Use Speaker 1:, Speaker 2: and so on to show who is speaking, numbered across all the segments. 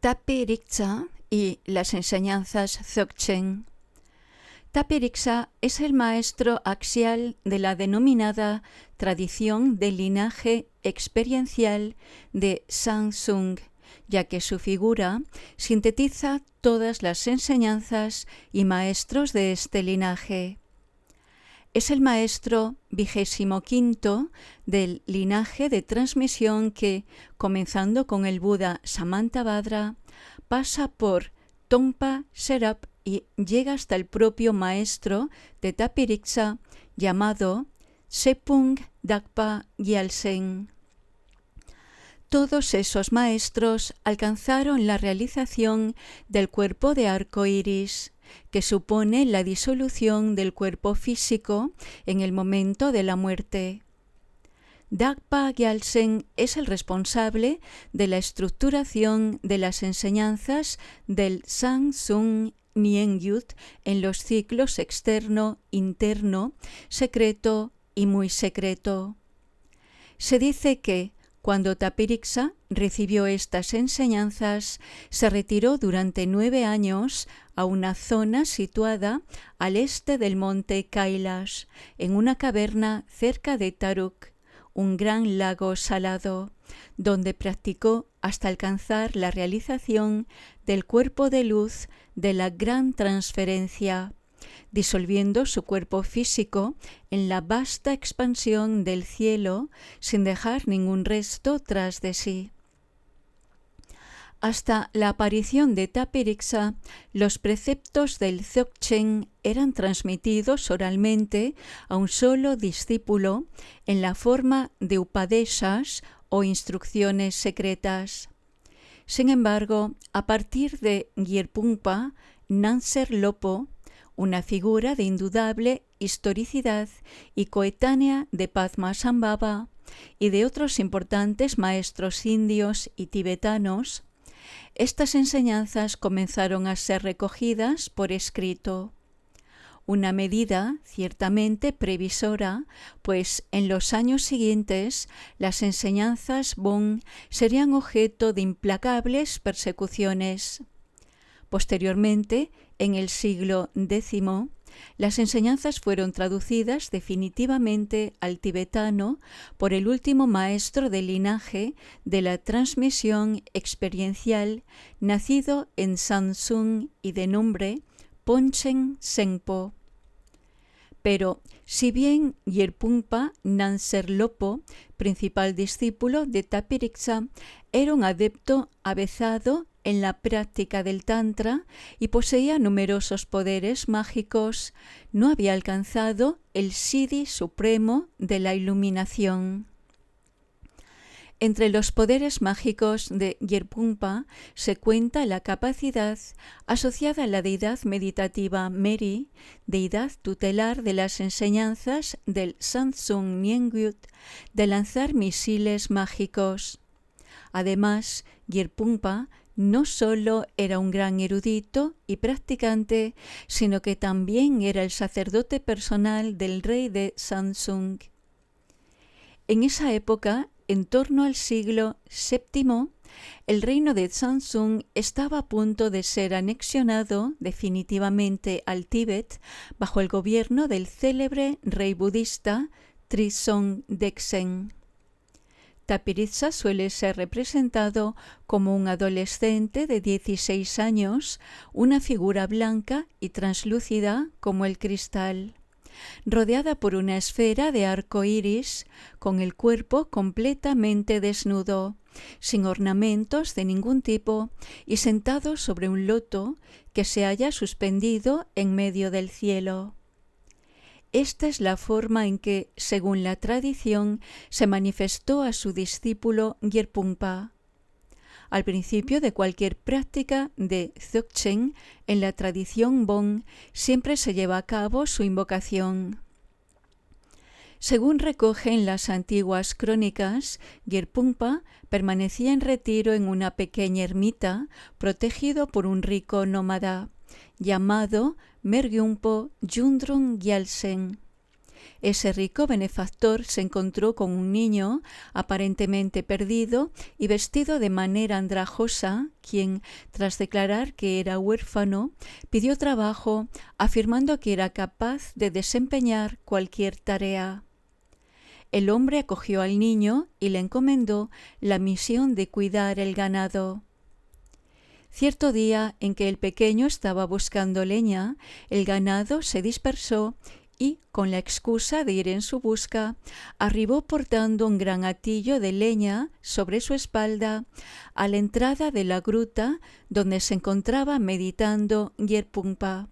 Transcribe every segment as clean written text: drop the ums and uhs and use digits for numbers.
Speaker 1: Tape Riksa y las enseñanzas Dzogchen. Tape Riksa es el maestro axial de la denominada tradición del linaje experiencial de Samsung, ya que su figura sintetiza todas las enseñanzas y maestros de este linaje. Es el maestro 25º del linaje de transmisión que, comenzando con el Buda Samantabhadra, pasa por Tongpa Serap y llega hasta el propio maestro de Tape Riksa llamado Sepung Dakpa Gyaltsen. Todos esos maestros alcanzaron la realización del cuerpo de arco iris, que supone la disolución del cuerpo físico en el momento de la muerte. Dakpa Gyaltsen es el responsable de la estructuración de las enseñanzas del Samsung Nyengyut en los ciclos externo, interno, secreto y muy secreto. Se dice que, cuando Tape Riksa recibió estas enseñanzas, se retiró durante 9 años a una zona situada al este del monte Kailash, en una caverna cerca de Taruk, un gran lago salado, donde practicó hasta alcanzar la realización del cuerpo de luz de la gran transferencia, disolviendo su cuerpo físico en la vasta expansión del cielo sin dejar ningún resto tras de sí. Hasta la aparición de Tape Riksa, los preceptos del Dzogchen eran transmitidos oralmente a un solo discípulo en la forma de upadeshas o instrucciones secretas. Sin embargo, a partir de Gyerpungpa Nansher Lopo, una figura de indudable historicidad y coetánea de Padmasambhava y de otros importantes maestros indios y tibetanos, estas enseñanzas comenzaron a ser recogidas por escrito. Una medida ciertamente previsora, pues en los años siguientes las enseñanzas Bon serían objeto de implacables persecuciones. Posteriormente, en el siglo X, las enseñanzas fueron traducidas definitivamente al tibetano por el último maestro del linaje de la transmisión experiencial, nacido en Samsung y de nombre Ponchen Senpo. Pero, si bien Gyerpungpa Nansher Lopo, principal discípulo de Tape Riksa, era un adepto avezado en la práctica del Tantra y poseía numerosos poderes mágicos, no había alcanzado el Siddhi supremo de la iluminación. Entre los poderes mágicos de Gyerpungpa se cuenta la capacidad asociada a la deidad meditativa Meri, deidad tutelar de las enseñanzas del Samsung Nyengyut, de lanzar misiles mágicos. Además, Gyerpungpa no solo era un gran erudito y practicante, sino que también era el sacerdote personal del rey de Samsung. En esa época, en torno al siglo VII, el reino de Samsung estaba a punto de ser anexionado definitivamente al Tíbet bajo el gobierno del célebre rey budista Trisong Detsen. Tape Riksa suele ser representado como un adolescente de 16 años, una figura blanca y translúcida como el cristal, rodeada por una esfera de arco iris, con el cuerpo completamente desnudo, sin ornamentos de ningún tipo y sentado sobre un loto que se halla suspendido en medio del cielo. Esta es la forma en que, según la tradición, se manifestó a su discípulo Gyerpungpa. Al principio de cualquier práctica de Dzogchen, en la tradición Bon, siempre se lleva a cabo su invocación. Según recogen las antiguas crónicas, Gyerpungpa permanecía en retiro en una pequeña ermita, protegido por un rico nómada, llamado Mergyungpo Yundrung Gyaltsen. ese rico benefactor se encontró con un niño aparentemente perdido y vestido de manera andrajosa, quien, tras declarar que era huérfano, pidió trabajo, afirmando que era capaz de desempeñar cualquier tarea. El hombre acogió al niño y le encomendó la misión de cuidar el ganado. Cierto día en que el pequeño estaba buscando leña, el ganado se dispersó y, con la excusa de ir en su busca, arribó portando un gran hatillo de leña sobre su espalda a la entrada de la gruta donde se encontraba meditando Yerpumpa.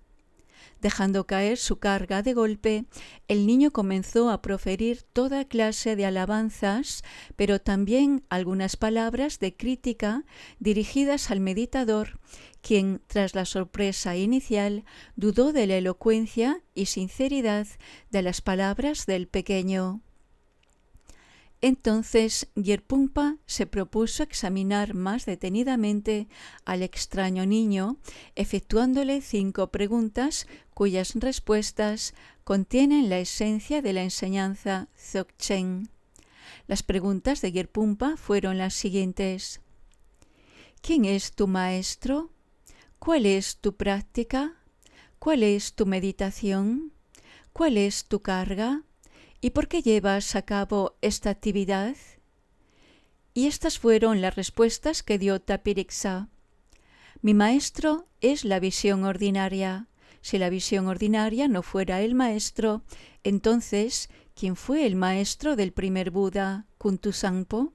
Speaker 1: Dejando caer su carga de golpe, el niño comenzó a proferir toda clase de alabanzas, pero también algunas palabras de crítica dirigidas al meditador, quien, tras la sorpresa inicial, dudó de la elocuencia y sinceridad de las palabras del pequeño. Entonces Yerpumpa se propuso examinar más detenidamente al extraño niño, efectuándole 5 preguntas cuyas respuestas contienen la esencia de la enseñanza Dzogchen. Las preguntas de Yerpumpa fueron las siguientes: ¿quién es tu maestro? ¿Cuál es tu práctica? ¿Cuál es tu meditación? ¿Cuál es tu carga? ¿Y por qué llevas a cabo esta actividad? Y estas fueron las respuestas que dio Tapiriksa. Mi maestro es la visión ordinaria. Si la visión ordinaria no fuera el maestro, entonces, ¿quién fue el maestro del primer Buda, Kuntusampo?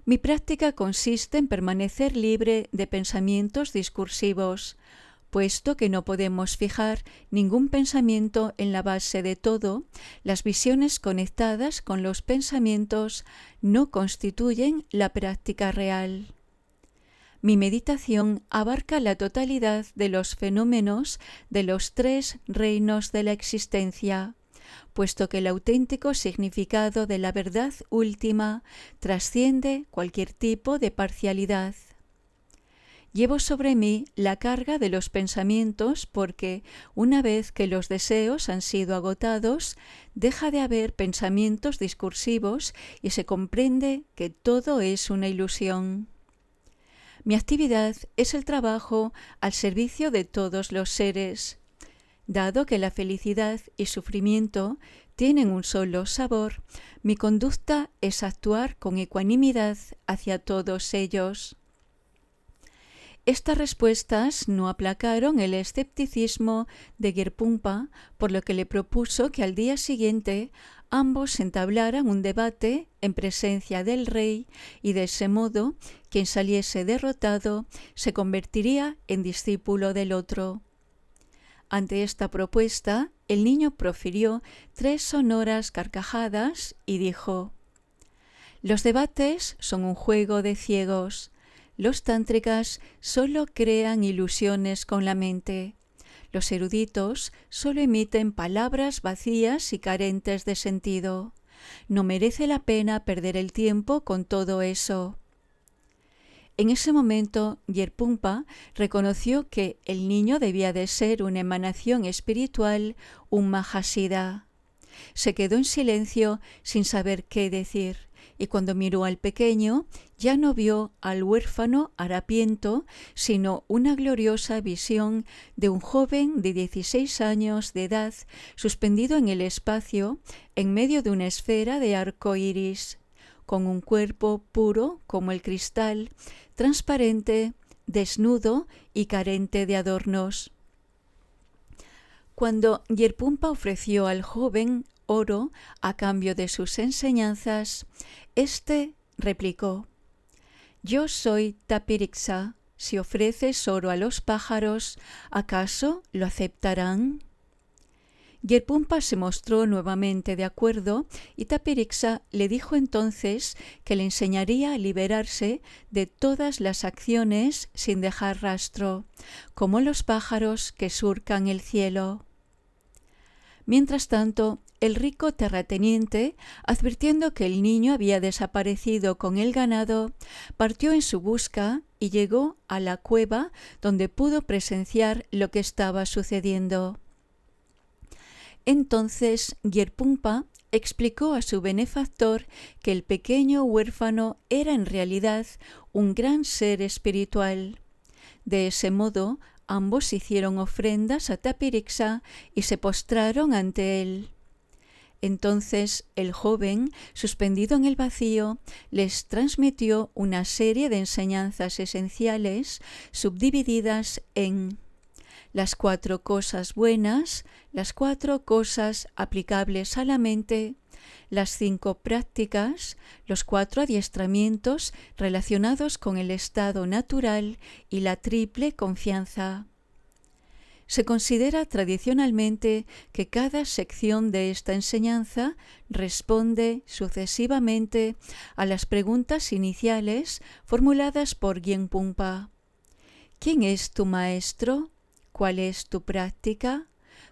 Speaker 1: Mi práctica consiste en permanecer libre de pensamientos discursivos, puesto que no podemos fijar ningún pensamiento en la base de todo. Las visiones conectadas con los pensamientos no constituyen la práctica real. Mi meditación abarca la totalidad de los fenómenos de los 3 reinos de la existencia, puesto que el auténtico significado de la verdad última trasciende cualquier tipo de parcialidad. Llevo sobre mí la carga de los pensamientos porque, una vez que los deseos han sido agotados, deja de haber pensamientos discursivos y se comprende que todo es una ilusión. Mi actividad es el trabajo al servicio de todos los seres. Dado que la felicidad y sufrimiento tienen un solo sabor, mi conducta es actuar con ecuanimidad hacia todos ellos. Estas respuestas no aplacaron el escepticismo de Yerpumpa, por lo que le propuso que al día siguiente ambos entablaran un debate en presencia del rey y de ese modo quien saliese derrotado se convertiría en discípulo del otro. Ante esta propuesta, el niño profirió 3 sonoras carcajadas y dijo: «Los debates son un juego de ciegos. Los tántricas solo crean ilusiones con la mente. Los eruditos solo emiten palabras vacías y carentes de sentido. No merece la pena perder el tiempo con todo eso». En ese momento, Yerpumpa reconoció que el niño debía de ser una emanación espiritual, un Mahasiddha. Se quedó en silencio sin saber qué decir, y cuando miró al pequeño, ya no vio al huérfano harapiento, sino una gloriosa visión de un joven de 16 años de edad, suspendido en el espacio, en medio de una esfera de arco iris, con un cuerpo puro como el cristal, transparente, desnudo y carente de adornos. Cuando Yerpumpa ofreció al joven oro a cambio de sus enseñanzas, éste replicó: «Yo soy Tapiriksa. Si ofreces oro a los pájaros, ¿acaso lo aceptarán?». Yerpumpa se mostró nuevamente de acuerdo y Tapiriksa le dijo entonces que le enseñaría a liberarse de todas las acciones sin dejar rastro, como los pájaros que surcan el cielo. Mientras tanto, el rico terrateniente, advirtiendo que el niño había desaparecido con el ganado, partió en su busca y llegó a la cueva donde pudo presenciar lo que estaba sucediendo. Entonces Gyerpumpa explicó a su benefactor que el pequeño huérfano era en realidad un gran ser espiritual. De ese modo, ambos hicieron ofrendas a Tapirixa y se postraron ante él. Entonces el joven, suspendido en el vacío, les transmitió una serie de enseñanzas esenciales subdivididas en las 4 cosas buenas, las 4 cosas aplicables a la mente, las 5 prácticas, los 4 adiestramientos relacionados con el estado natural y la triple confianza. Se considera tradicionalmente que cada sección de esta enseñanza responde sucesivamente a las preguntas iniciales formuladas por Gyerpumpa. ¿Quién es tu maestro? ¿Cuál es tu práctica?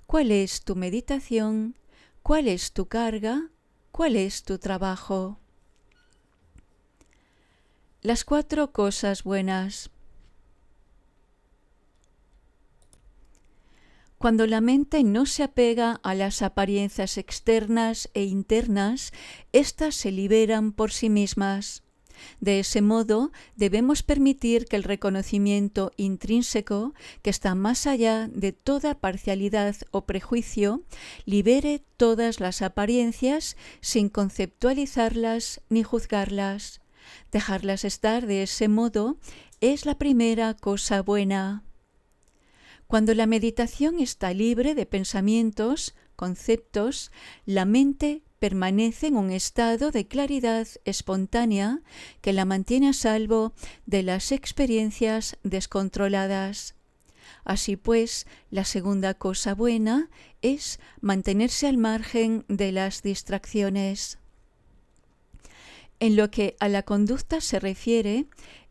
Speaker 1: ¿Cuál es tu meditación? ¿Cuál es tu carga? ¿Cuál es tu trabajo? Las 4 cosas buenas. Cuando la mente no se apega a las apariencias externas e internas, éstas se liberan por sí mismas. De ese modo, debemos permitir que el reconocimiento intrínseco, que está más allá de toda parcialidad o prejuicio, libere todas las apariencias sin conceptualizarlas ni juzgarlas. Dejarlas estar de ese modo es la primera cosa buena. Cuando la meditación está libre de pensamientos, conceptos, la mente permanece en un estado de claridad espontánea que la mantiene a salvo de las experiencias descontroladas. Así pues, la segunda cosa buena es mantenerse al margen de las distracciones. En lo que a la conducta se refiere,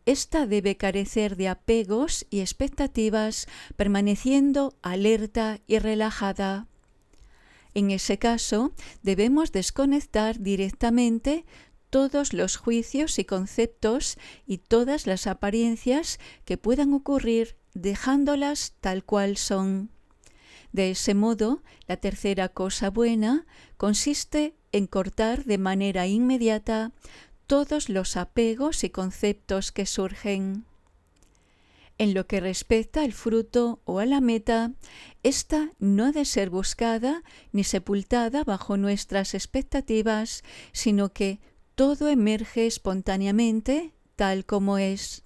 Speaker 1: ésta debe carecer de apegos y expectativas, permaneciendo alerta y relajada. En ese caso, debemos desconectar directamente todos los juicios y conceptos y todas las apariencias que puedan ocurrir, dejándolas tal cual son. De ese modo, la tercera cosa buena consiste en cortar de manera inmediata todos los apegos y conceptos que surgen. En lo que respecta al fruto o a la meta, ésta no ha de ser buscada ni sepultada bajo nuestras expectativas, sino que todo emerge espontáneamente tal como es.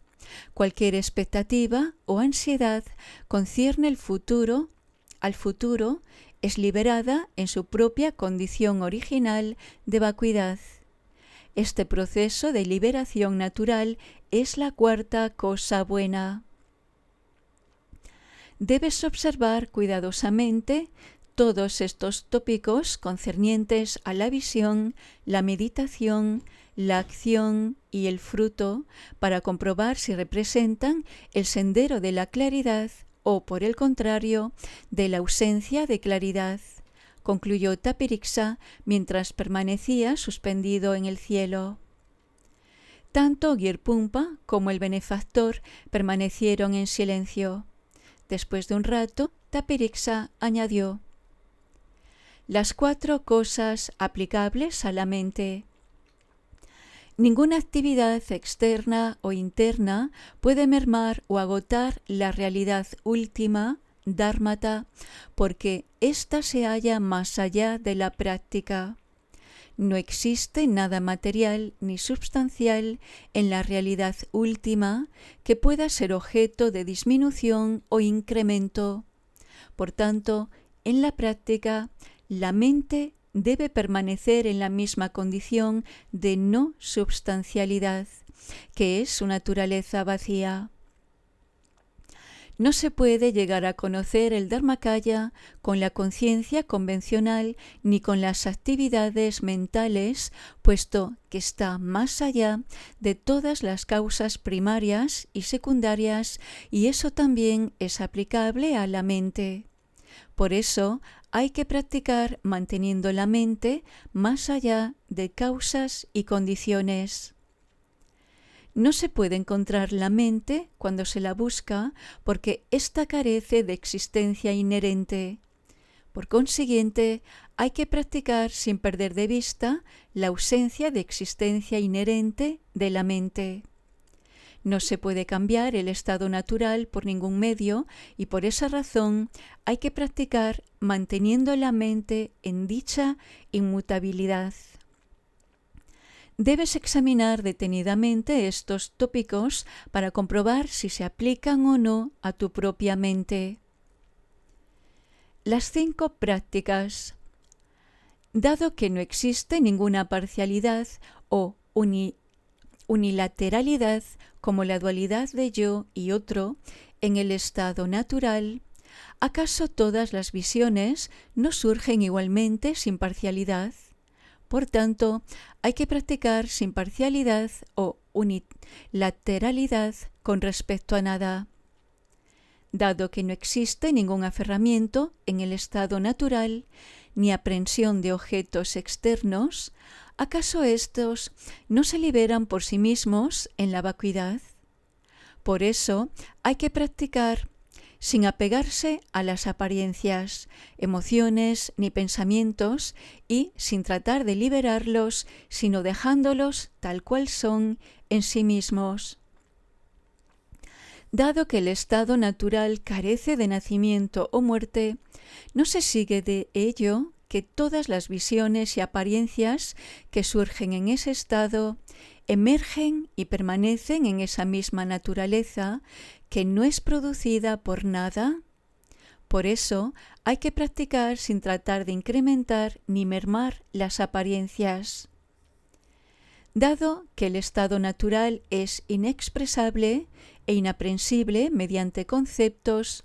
Speaker 1: Cualquier expectativa o ansiedad concierne al futuro, es liberada en su propia condición original de vacuidad. Este proceso de liberación natural es la cuarta cosa buena. Debes observar cuidadosamente todos estos tópicos concernientes a la visión, la meditación, la acción y el fruto para comprobar si representan el sendero de la claridad o, por el contrario, de la ausencia de claridad, concluyó Tapirixa mientras permanecía suspendido en el cielo. Tanto Gyerpumpa como el benefactor permanecieron en silencio. Después de un rato, Tapirixa añadió: las 4 cosas aplicables a la mente. Ninguna actividad externa o interna puede mermar o agotar la realidad última, dharmata, porque ésta se halla más allá de la práctica. No existe nada material ni substancial en la realidad última que pueda ser objeto de disminución o incremento. Por tanto, en la práctica, la mente debe permanecer en la misma condición de no substancialidad, que es su naturaleza vacía. No se puede llegar a conocer el Dharmakaya con la conciencia convencional ni con las actividades mentales, puesto que está más allá de todas las causas primarias y secundarias, y eso también es aplicable a la mente. Por eso hay que practicar manteniendo la mente más allá de causas y condiciones. No se puede encontrar la mente cuando se la busca porque ésta carece de existencia inherente. Por consiguiente, hay que practicar sin perder de vista la ausencia de existencia inherente de la mente. No se puede cambiar el estado natural por ningún medio y por esa razón hay que practicar manteniendo la mente en dicha inmutabilidad. Debes examinar detenidamente estos tópicos para comprobar si se aplican o no a tu propia mente. Las 5 prácticas. Dado que no existe ninguna parcialidad o unilateralidad como la dualidad de yo y otro en el estado natural, ¿acaso todas las visiones no surgen igualmente sin parcialidad? Por tanto, hay que practicar sin parcialidad o unilateralidad con respecto a nada. Dado que no existe ningún aferramiento en el estado natural, ni aprehensión de objetos externos, ¿acaso estos no se liberan por sí mismos en la vacuidad? Por eso hay que practicar sin apegarse a las apariencias, emociones ni pensamientos y sin tratar de liberarlos, sino dejándolos tal cual son en sí mismos. Dado que el estado natural carece de nacimiento o muerte, no se sigue de ello que todas las visiones y apariencias que surgen en ese estado emergen y permanecen en esa misma naturaleza que no es producida por nada. Por eso hay que practicar sin tratar de incrementar ni mermar las apariencias. Dado que el estado natural es inexpresable e inaprensible mediante conceptos,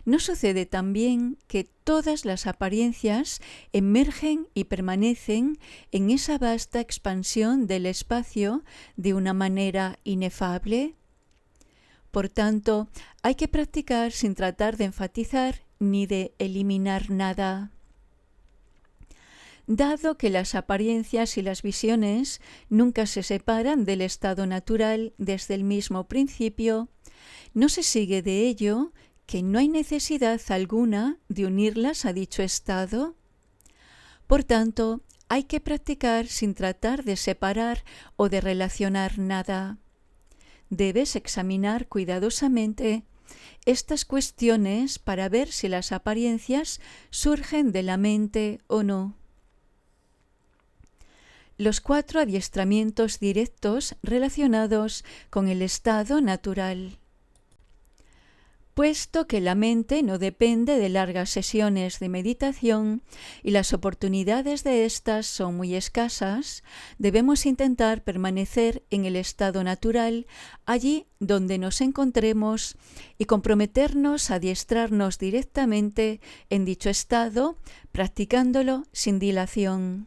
Speaker 1: ¿no sucede también que todas las apariencias emergen y permanecen en esa vasta expansión del espacio de una manera inefable? Por tanto, hay que practicar sin tratar de enfatizar ni de eliminar nada. Dado que las apariencias y las visiones nunca se separan del estado natural desde el mismo principio, no se sigue de ello que no hay necesidad alguna de unirlas a dicho estado. Por tanto, hay que practicar sin tratar de separar o de relacionar nada. Debes examinar cuidadosamente estas cuestiones para ver si las apariencias surgen de la mente o no. Los 4 adiestramientos directos relacionados con el estado natural. Puesto que la mente no depende de largas sesiones de meditación y las oportunidades de estas son muy escasas, debemos intentar permanecer en el estado natural allí donde nos encontremos y comprometernos a adiestrarnos directamente en dicho estado, practicándolo sin dilación.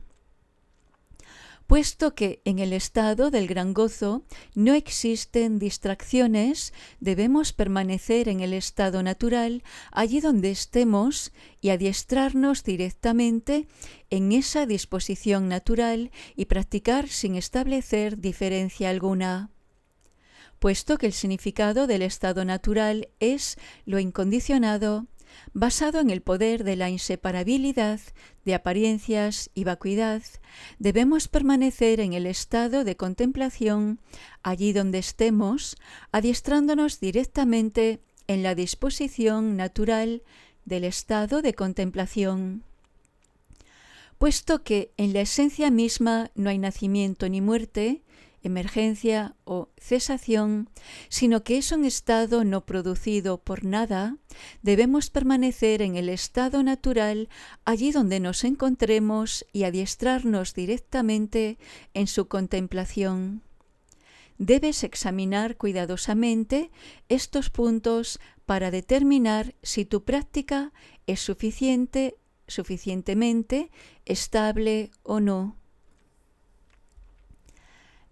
Speaker 1: Puesto que en el estado del gran gozo no existen distracciones, debemos permanecer en el estado natural allí donde estemos y adiestrarnos directamente en esa disposición natural y practicar sin establecer diferencia alguna. Puesto que el significado del estado natural es lo incondicionado, basado en el poder de la inseparabilidad de apariencias y vacuidad, debemos permanecer en el estado de contemplación allí donde estemos, adiestrándonos directamente en la disposición natural del estado de contemplación. Puesto que en la esencia misma no hay nacimiento ni muerte, emergencia o cesación, sino que es un estado no producido por nada, debemos permanecer en el estado natural allí donde nos encontremos y adiestrarnos directamente en su contemplación. Debes examinar cuidadosamente estos puntos para determinar si tu práctica es suficientemente estable o no.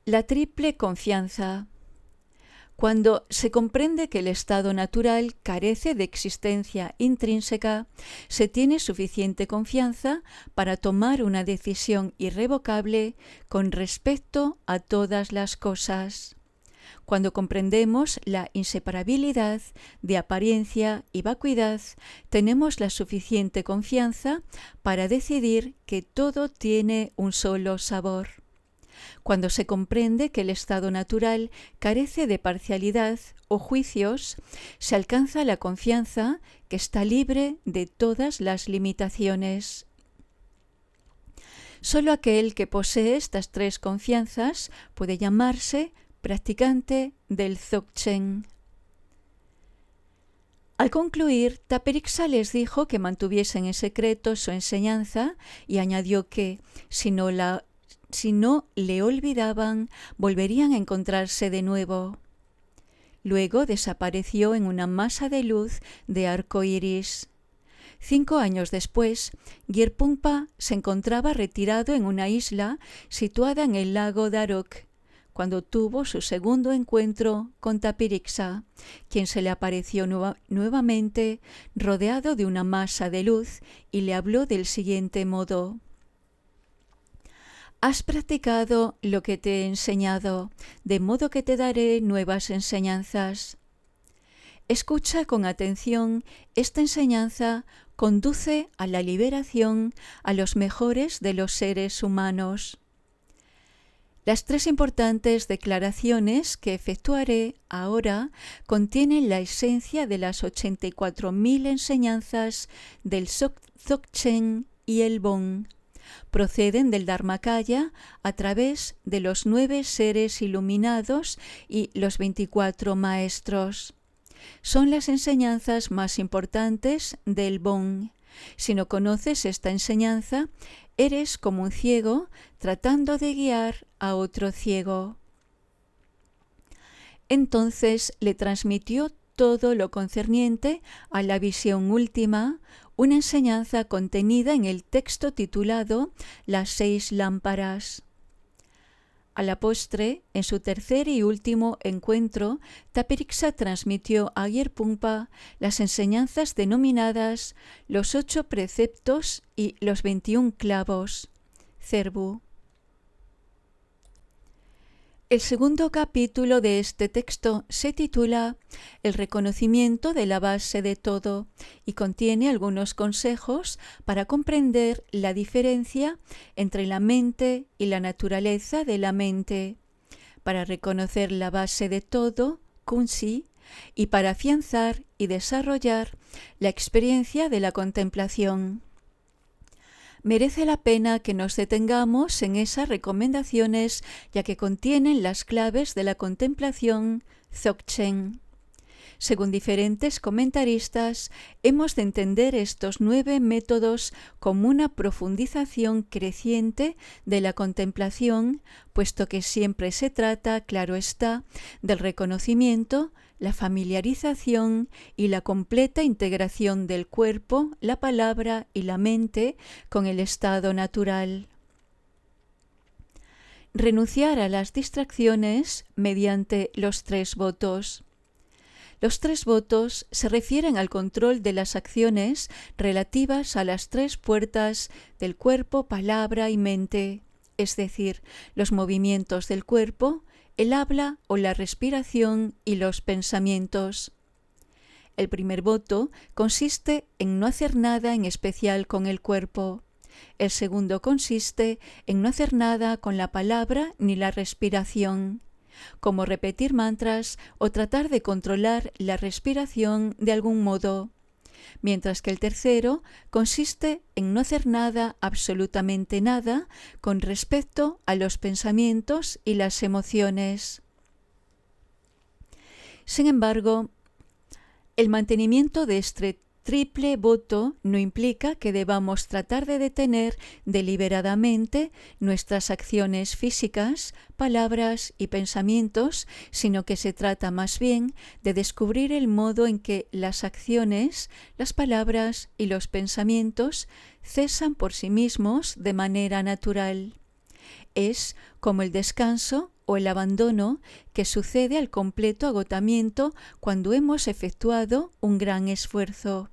Speaker 1: La triple confianza. Cuando se comprende que el estado natural carece de existencia intrínseca, se tiene suficiente confianza para tomar una decisión irrevocable con respecto a todas las cosas. Cuando comprendemos la inseparabilidad de apariencia y vacuidad, tenemos la suficiente confianza para decidir que todo tiene un solo sabor. Cuando se comprende que el estado natural carece de parcialidad o juicios, se alcanza la confianza que está libre de todas las limitaciones. Solo aquel que posee estas tres confianzas puede llamarse practicante del Dzogchen. Al concluir, Taperixa les dijo que mantuviesen en secreto su enseñanza y añadió que, si no le olvidaban, volverían a encontrarse de nuevo. Luego desapareció en una masa de luz de arco iris. 5 años después, Gyerpungpa se encontraba retirado en una isla situada en el lago Darok, cuando tuvo su segundo encuentro con Taperixa, quien se le apareció nuevamente rodeado de una masa de luz y le habló del siguiente modo: «Has practicado lo que te he enseñado, de modo que te daré nuevas enseñanzas. Escucha con atención, esta enseñanza conduce a la liberación a los mejores de los seres humanos». Las 3 importantes declaraciones que efectuaré ahora contienen la esencia de las 84.000 enseñanzas del Dzogchen y el Bon. Proceden del Dharmakaya a través de los 9 seres iluminados y los 24 maestros. Son las enseñanzas más importantes del Bon. Si no conoces esta enseñanza, eres como un ciego tratando de guiar a otro ciego. Entonces le transmitió todo lo concerniente a la visión última, una enseñanza contenida en el texto titulado Las 6 lámparas. A la postre, en su tercer y último encuentro, Taperixa transmitió a Gyerpungpa las enseñanzas denominadas los 8 preceptos y los 21 clavos, Zerbu. El segundo capítulo de este texto se titula El reconocimiento de la base de todo y contiene algunos consejos para comprender la diferencia entre la mente y la naturaleza de la mente, para reconocer la base de todo, Kunsi, y para afianzar y desarrollar la experiencia de la contemplación. Merece la pena que nos detengamos en esas recomendaciones, ya que contienen las claves de la contemplación Dzogchen. Según diferentes comentaristas, hemos de entender estos 9 métodos como una profundización creciente de la contemplación, puesto que siempre se trata, claro está, del reconocimiento, la familiarización y la completa integración del cuerpo, la palabra y la mente con el estado natural. Renunciar a las distracciones mediante los 3 votos. Los 3 votos se refieren al control de las acciones relativas a las 3 puertas del cuerpo, palabra y mente, es decir, los movimientos del cuerpo, el habla o la respiración y los pensamientos. El primer voto consiste en no hacer nada en especial con el cuerpo. El segundo consiste en no hacer nada con la palabra ni la respiración, como repetir mantras o tratar de controlar la respiración de algún modo, mientras que el tercero consiste en no hacer nada, absolutamente nada, con respecto a los pensamientos y las emociones. Sin embargo, el mantenimiento de este triple voto no implica que debamos tratar de detener deliberadamente nuestras acciones físicas, palabras y pensamientos, sino que se trata más bien de descubrir el modo en que las acciones, las palabras y los pensamientos cesan por sí mismos de manera natural. Es como el descanso o el abandono que sucede al completo agotamiento cuando hemos efectuado un gran esfuerzo.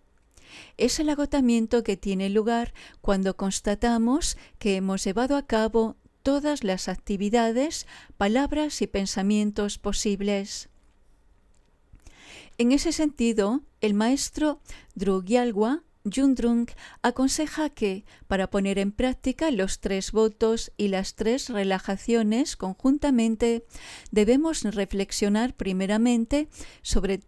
Speaker 1: Es el agotamiento que tiene lugar cuando constatamos que hemos llevado a cabo todas las actividades, palabras y pensamientos posibles. En ese sentido, el maestro Drukgyalwa Yundrung aconseja que, para poner en práctica los 3 votos y las 3 relajaciones conjuntamente, debemos reflexionar primeramente sobre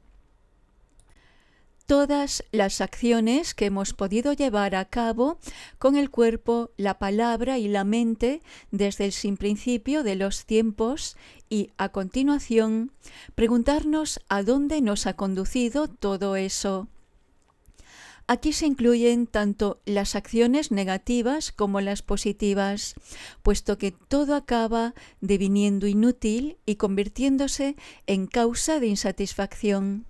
Speaker 1: todas las acciones que hemos podido llevar a cabo con el cuerpo, la palabra y la mente desde el sin principio de los tiempos y, a continuación, preguntarnos a dónde nos ha conducido todo eso. Aquí se incluyen tanto las acciones negativas como las positivas, puesto que todo acaba deviniendo inútil y convirtiéndose en causa de insatisfacción.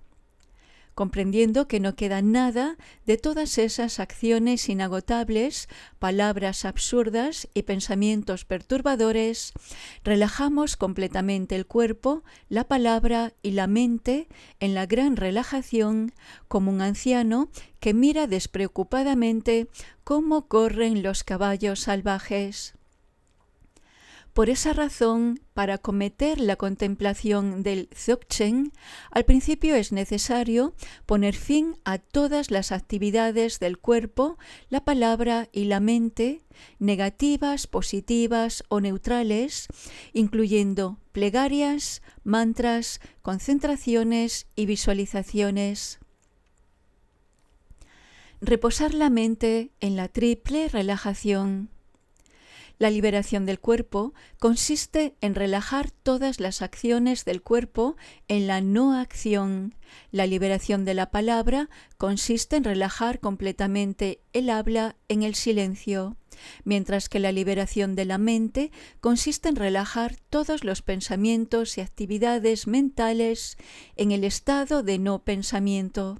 Speaker 1: Comprendiendo que no queda nada de todas esas acciones inagotables, palabras absurdas y pensamientos perturbadores, relajamos completamente el cuerpo, la palabra y la mente en la gran relajación, como un anciano que mira despreocupadamente cómo corren los caballos salvajes. Por esa razón, para acometer la contemplación del Dzogchen, al principio es necesario poner fin a todas las actividades del cuerpo, la palabra y la mente, negativas, positivas o neutrales, incluyendo plegarias, mantras, concentraciones y visualizaciones. Reposar la mente en la triple relajación. La liberación del cuerpo consiste en relajar todas las acciones del cuerpo en la no acción. La liberación de la palabra consiste en relajar completamente el habla en el silencio, mientras que la liberación de la mente consiste en relajar todos los pensamientos y actividades mentales en el estado de no pensamiento.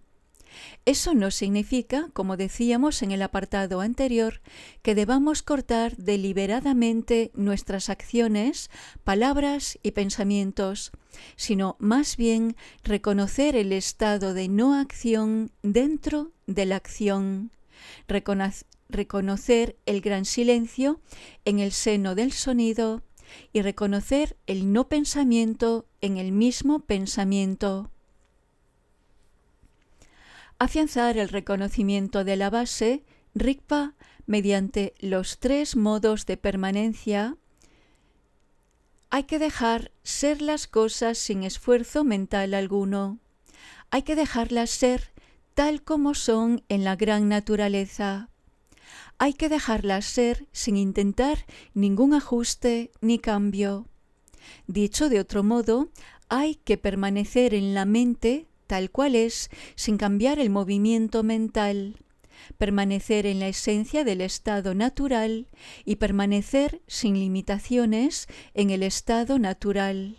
Speaker 1: Eso no significa, como decíamos en el apartado anterior, que debamos cortar deliberadamente nuestras acciones, palabras y pensamientos, sino más bien reconocer el estado de no acción dentro de la acción, reconocer el gran silencio en el seno del sonido y reconocer el no pensamiento en el mismo pensamiento. Afianzar el reconocimiento de la base, Rigpa, mediante los 3 modos de permanencia. Hay que dejar ser las cosas sin esfuerzo mental alguno. Hay que dejarlas ser tal como son en la gran naturaleza. Hay que dejarlas ser sin intentar ningún ajuste ni cambio. Dicho de otro modo, hay que permanecer en la mente tal cual es, sin cambiar el movimiento mental, permanecer en la esencia del estado natural y permanecer sin limitaciones en el estado natural.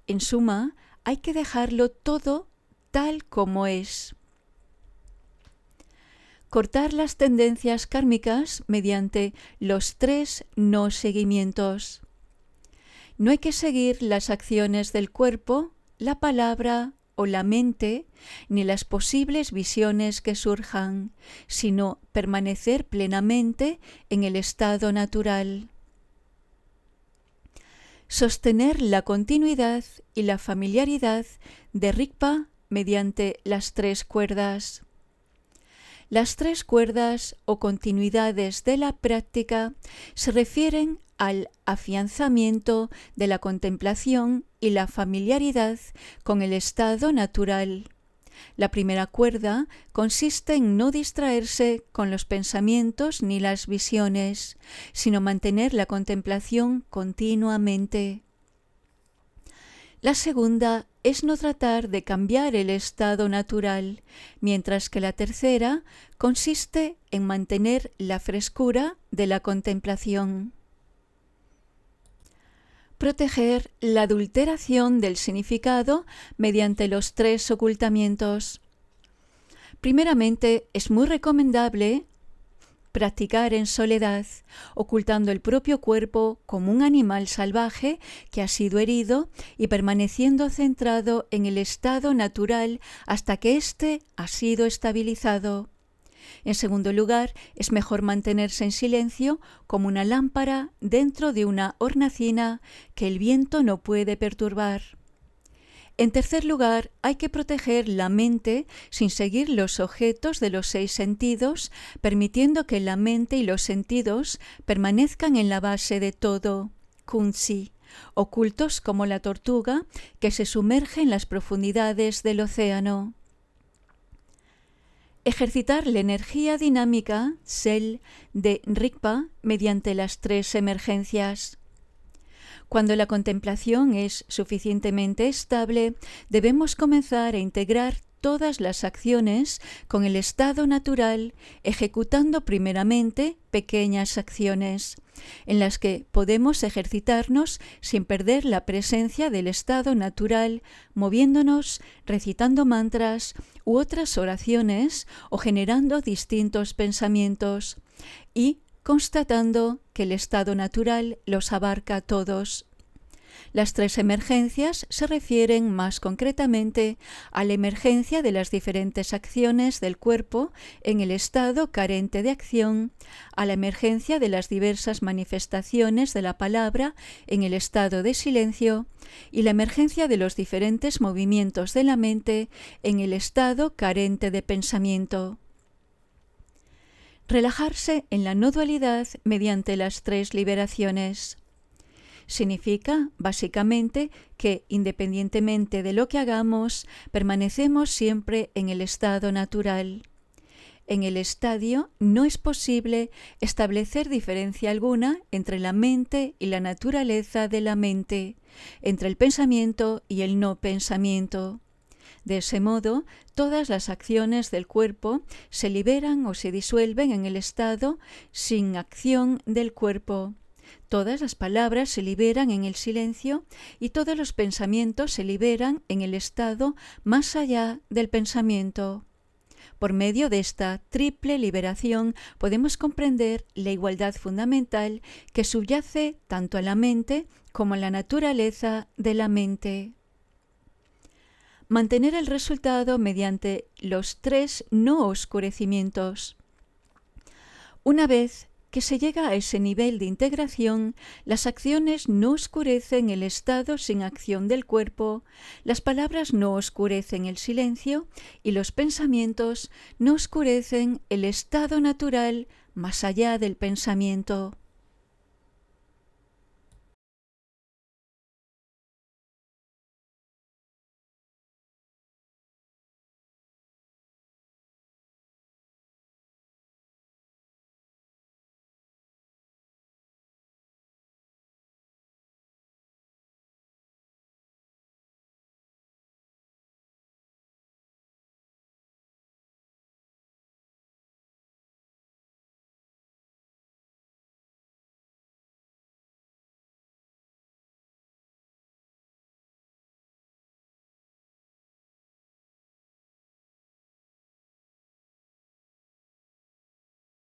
Speaker 1: En suma, hay que dejarlo todo tal como es. Cortar las tendencias kármicas mediante los 3 no seguimientos. No hay que seguir las acciones del cuerpo, la palabra o la mente, ni las posibles visiones que surjan, sino permanecer plenamente en el estado natural. Sostener la continuidad y la familiaridad de Rigpa mediante las 3 cuerdas. Las 3 cuerdas o continuidades de la práctica se refieren al afianzamiento de la contemplación y la familiaridad con el estado natural. La primera cuerda consiste en no distraerse con los pensamientos ni las visiones, sino mantener la contemplación continuamente. La segunda es no tratar de cambiar el estado natural, mientras que la tercera consiste en mantener la frescura de la contemplación. Proteger la adulteración del significado mediante los 3 ocultamientos. Primeramente, es muy recomendable practicar en soledad, ocultando el propio cuerpo como un animal salvaje que ha sido herido y permaneciendo centrado en el estado natural hasta que éste ha sido estabilizado. En segundo lugar, es mejor mantenerse en silencio como una lámpara dentro de una hornacina que el viento no puede perturbar. En tercer lugar, hay que proteger la mente sin seguir los objetos de los 6 sentidos, permitiendo que la mente y los sentidos permanezcan en la base de todo, kunzi, ocultos como la tortuga que se sumerge en las profundidades del océano. Ejercitar la energía dinámica, Sel, de Rigpa mediante las 3 emergencias. Cuando la contemplación es suficientemente estable, debemos comenzar a integrar todas las acciones con el estado natural, ejecutando primeramente pequeñas acciones, en las que podemos ejercitarnos sin perder la presencia del estado natural, moviéndonos, recitando mantras u otras oraciones o generando distintos pensamientos, y constatando que el estado natural los abarca a todos. Las 3 emergencias se refieren más concretamente a la emergencia de las diferentes acciones del cuerpo en el estado carente de acción, a la emergencia de las diversas manifestaciones de la palabra en el estado de silencio y la emergencia de los diferentes movimientos de la mente en el estado carente de pensamiento. Relajarse en la no dualidad mediante las 3 liberaciones. Significa, básicamente, que, independientemente de lo que hagamos, permanecemos siempre en el estado natural. En el estadio no es posible establecer diferencia alguna entre la mente y la naturaleza de la mente, entre el pensamiento y el no pensamiento. De ese modo, todas las acciones del cuerpo se liberan o se disuelven en el estado sin acción del cuerpo. Todas las palabras se liberan en el silencio y todos los pensamientos se liberan en el estado más allá del pensamiento. Por medio de esta triple liberación podemos comprender la igualdad fundamental que subyace tanto a la mente como a la naturaleza de la mente. Mantener el resultado mediante los 3 no oscurecimientos. Una vez que se llega a ese nivel de integración, las acciones no oscurecen el estado sin acción del cuerpo, las palabras no oscurecen el silencio y los pensamientos no oscurecen el estado natural más allá del pensamiento.